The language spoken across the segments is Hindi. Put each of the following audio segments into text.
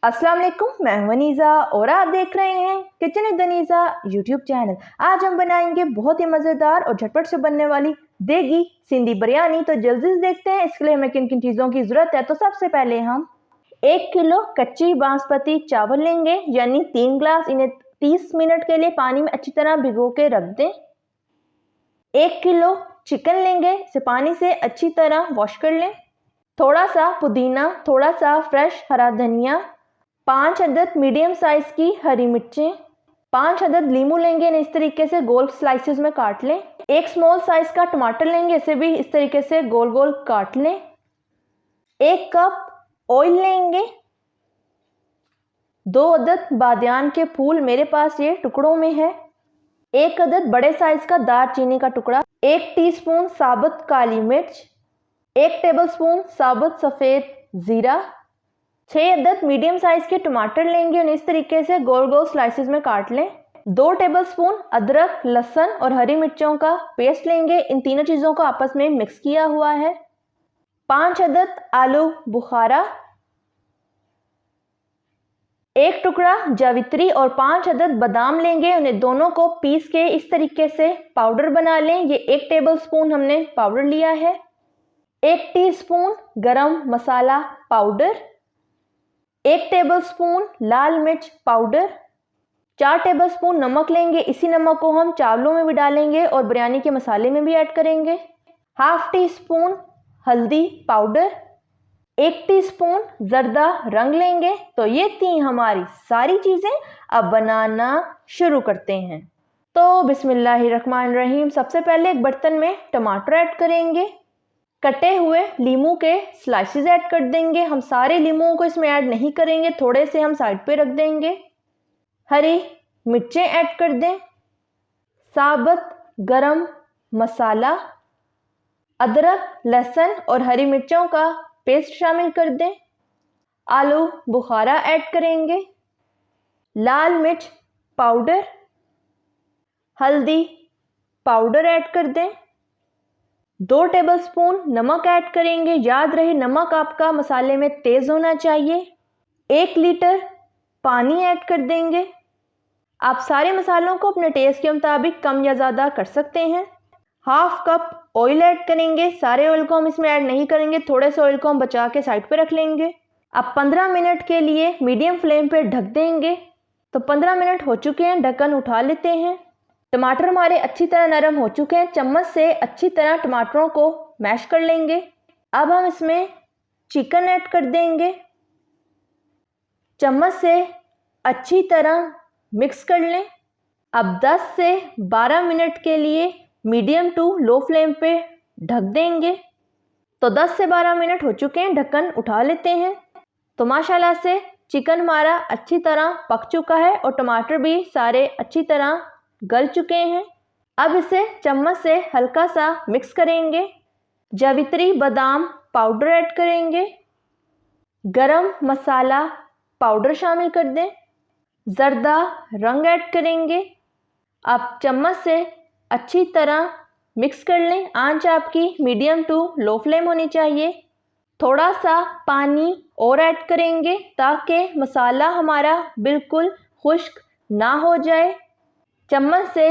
अस्सलाम वालेकुम, मैं हूं अनीज़ा और आप देख रहे हैं kitchen with Aniza YouTube channel. आज हम बनाएंगे बहुत ही मज़ेदार और झटपट से बनने वाली देगी सिंधी बिरयानी। तो जल्दी से देखते हैं इसके लिए हमें किन किन चीज़ों की ज़रूरत है। तो सबसे पहले हम 1 किलो कच्ची बासमती चावल लेंगे, यानी 3 ग्लास। इन्हें 30 मिनट के लिए पानी में अच्छी तरह भिगो के रख दें। 1 किलो चिकन लेंगे, इसे पानी से अच्छी तरह वॉश कर लें। थोड़ा सा पुदीना, थोड़ा सा फ्रेश हरा धनिया, 5 अदद मीडियम साइज की हरी मिर्चें, 5 अदद नींबू लेंगे, इस तरीके से गोल स्लाइसेस में काट लें। 1 स्मॉल साइज का टमाटर लेंगे, इसे भी इस तरीके से गोल गोल काट लें। 1 कप ऑयल लेंगे। 2 अदद बादियान के फूल, मेरे पास ये टुकड़ों में है। 1 अदद बड़े साइज का दालचीनी का टुकड़ा, 1 टीस्पून साबुत काली मिर्च, 1 टेबलस्पून साबुत सफ़ेद ज़ीरा, 6 अदद मीडियम साइज के टमाटर लेंगे, उन्हें इस तरीके से गोल गोल स्लाइसेस में काट लें। 2 टेबलस्पून अदरक, लहसुन और हरी मिर्चों का पेस्ट लेंगे, इन तीनों चीज़ों को आपस में मिक्स किया हुआ है। 5 अदद आलू बुखारा, 1 टुकड़ा जावित्री और 5 अदद बादाम लेंगे, उन्हें दोनों को पीस के इस तरीके से पाउडर बना लें। ये 1 टेबलस्पून हमने पाउडर लिया है। 1 टीस्पून गरम मसाला पाउडर, 1 टेबलस्पून लाल मिर्च पाउडर, 4 टेबलस्पून नमक लेंगे, इसी नमक को हम चावलों में भी डालेंगे और बिरयानी के मसाले में भी ऐड करेंगे। हाफ टी स्पून हल्दी पाउडर, 1 टीस्पून जर्दा रंग लेंगे। तो ये थी हमारी सारी चीज़ें। अब बनाना शुरू करते हैं। तो बिस्मिल्लाहिर्रहमानिर्रहीम। सबसे पहले एक बर्तन में टमाटर ऐड करेंगे, कटे हुए लीमू के स्लाइसेस ऐड कर देंगे। हम सारे लीमुओं को इसमें ऐड नहीं करेंगे, थोड़े से हम साइड पे रख देंगे। हरी मिर्चें ऐड कर दें, साबुत गरम मसाला, अदरक, लहसुन और हरी मिर्चों का पेस्ट शामिल कर दें। आलू बुखारा ऐड करेंगे, लाल मिर्च पाउडर, हल्दी पाउडर ऐड कर दें। 2 टेबलस्पून नमक ऐड करेंगे, याद रहे नमक आपका मसाले में तेज़ होना चाहिए। 1 लीटर पानी ऐड कर देंगे। आप सारे मसालों को अपने टेस्ट के मुताबिक कम या ज़्यादा कर सकते हैं। हाफ कप ऑयल ऐड करेंगे, सारे ऑयल को हम इसमें ऐड नहीं करेंगे, थोड़े से ऑयल को हम बचा के साइड पे रख लेंगे। अब 15 मिनट के लिए मीडियम फ्लेम पे ढक देंगे। तो 15 मिनट हो चुके हैं, ढक्कन उठा लेते हैं। टमाटर हमारे अच्छी तरह नरम हो चुके हैं, चम्मच से अच्छी तरह टमाटरों को मैश कर लेंगे। अब हम इसमें चिकन ऐड कर देंगे, चम्मच से अच्छी तरह मिक्स कर लें। अब 10 से 12 मिनट के लिए मीडियम टू लो फ्लेम पे ढक देंगे। तो 10 से 12 मिनट हो चुके हैं, ढक्कन उठा लेते हैं। तो माशाल्लाह से चिकन हमारा अच्छी तरह पक चुका है और टमाटर भी सारे अच्छी तरह गल चुके हैं। अब इसे चम्मच से हल्का सा मिक्स करेंगे। जावित्री बादाम पाउडर ऐड करेंगे, गरम मसाला पाउडर शामिल कर दें, जर्दा रंग ऐड करेंगे। अब चम्मच से अच्छी तरह मिक्स कर लें। आंच आपकी मीडियम टू लो फ्लेम होनी चाहिए। थोड़ा सा पानी और ऐड करेंगे ताकि मसाला हमारा बिल्कुल खुश्क ना हो जाए। चम्मच से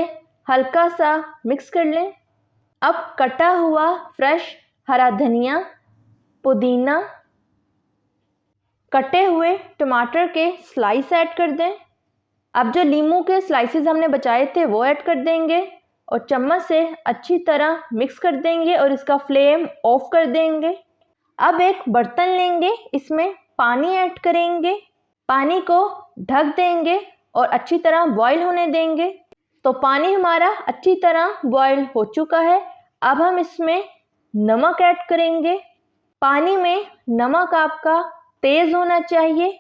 हल्का सा मिक्स कर लें। अब कटा हुआ फ्रेश हरा धनिया, पुदीना, कटे हुए टमाटर के स्लाइस ऐड कर दें। अब जो नींबू के स्लाइसेस हमने बचाए थे वो ऐड कर देंगे और चम्मच से अच्छी तरह मिक्स कर देंगे और इसका फ्लेम ऑफ कर देंगे। अब एक बर्तन लेंगे, इसमें पानी ऐड करेंगे, पानी को ढक देंगे और अच्छी तरह बॉईल होने देंगे। तो पानी हमारा अच्छी तरह बॉईल हो चुका है। अब हम इसमें नमक ऐड करेंगे। पानी में नमक आपका तेज़ होना चाहिए।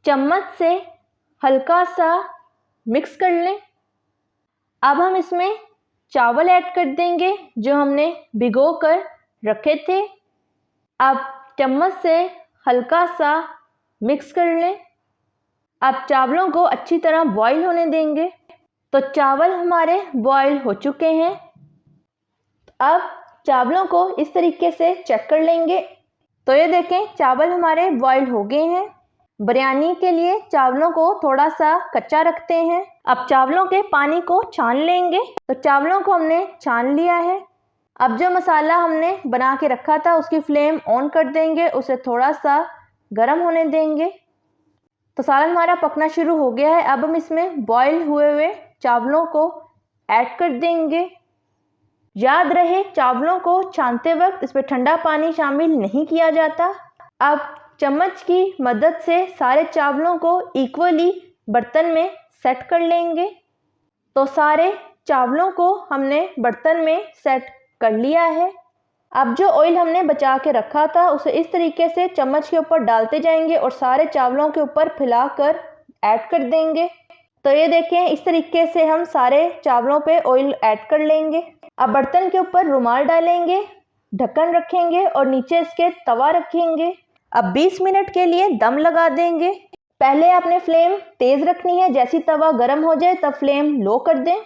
चम्मच से हल्का सा मिक्स कर लें। अब हम इसमें चावल ऐड कर देंगे जो हमने भिगो कर रखे थे। अब चम्मच से हल्का सा मिक्स कर लें। अब चावलों को अच्छी तरह बॉईल होने देंगे। तो चावल हमारे बॉईल हो चुके हैं। अब चावलों को इस तरीके से चेक कर लेंगे। तो ये देखें चावल हमारे बॉईल हो गए हैं। बिरयानी के लिए चावलों को थोड़ा सा कच्चा रखते हैं। अब चावलों के पानी को छान लेंगे। तो चावलों को हमने छान लिया है। अब जो मसाला हमने बना के रखा था उसकी फ्लेम ऑन कर देंगे, उसे थोड़ा सा गर्म होने देंगे। तो सालन हमारा पकना शुरू हो गया है। अब हम इसमें बॉईल हुए चावलों को ऐड कर देंगे। याद रहे, चावलों को छानते वक्त इस पर ठंडा पानी शामिल नहीं किया जाता। अब चम्मच की मदद से सारे चावलों को इक्वली बर्तन में सेट कर लेंगे। तो सारे चावलों को हमने बर्तन में सेट कर लिया है। अब जो ऑयल हमने बचा के रखा था उसे इस तरीके से चम्मच के ऊपर डालते जाएंगे और सारे चावलों के ऊपर फैलाकर ऐड कर देंगे। तो ये देखें, इस तरीके से हम सारे चावलों पे ऑयल ऐड कर लेंगे। अब बर्तन के ऊपर रुमाल डालेंगे, ढक्कन रखेंगे और नीचे इसके तवा रखेंगे। अब 20 मिनट के लिए दम लगा देंगे। पहले आपने फ्लेम तेज रखनी है, जैसी तवा गर्म हो जाए तब फ्लेम लो कर दें।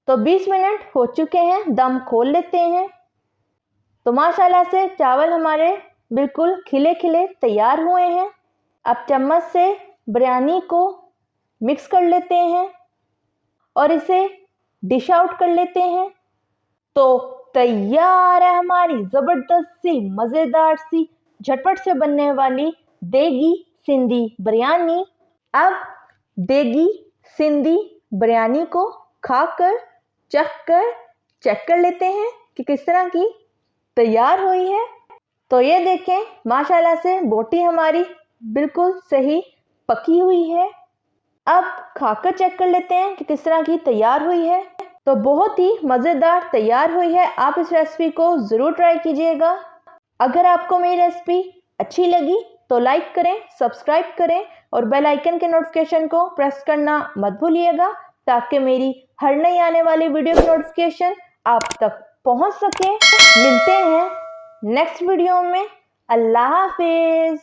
तो 20 मिनट हो चुके हैं, दम खोल लेते हैं। तो माशाल्लाह से चावल हमारे बिल्कुल खिले खिले तैयार हुए हैं। अब चम्मच से बिरयानी को मिक्स कर लेते हैं और इसे डिश आउट कर लेते हैं। तो तैयार है हमारी ज़बरदस्त सी, मज़ेदार सी, झटपट से बनने वाली देगी सिंधी बिरयानी। अब देगी सिंधी बिरयानी को खाकर चेक कर लेते हैं कि किस तरह की तैयार हुई है। तो ये देखें, माशाल्लाह से बोटी हमारी बिल्कुल सही पकी हुई है। अब खाकर चेक कर लेते हैं कि किस तरह की तैयार हुई है। तो बहुत ही मज़ेदार तैयार हुई है। आप इस रेसिपी को ज़रूर ट्राई कीजिएगा। अगर आपको मेरी रेसिपी अच्छी लगी तो लाइक करें, सब्सक्राइब करें और बेल आइकन के नोटिफिकेशन को प्रेस करना मत भूलिएगा, ताकि मेरी हर नई आने वाली वीडियो की नोटिफिकेशन आप तक पहुंच सके। मिलते हैं नेक्स्ट वीडियो में। अल्लाह हाफिज़।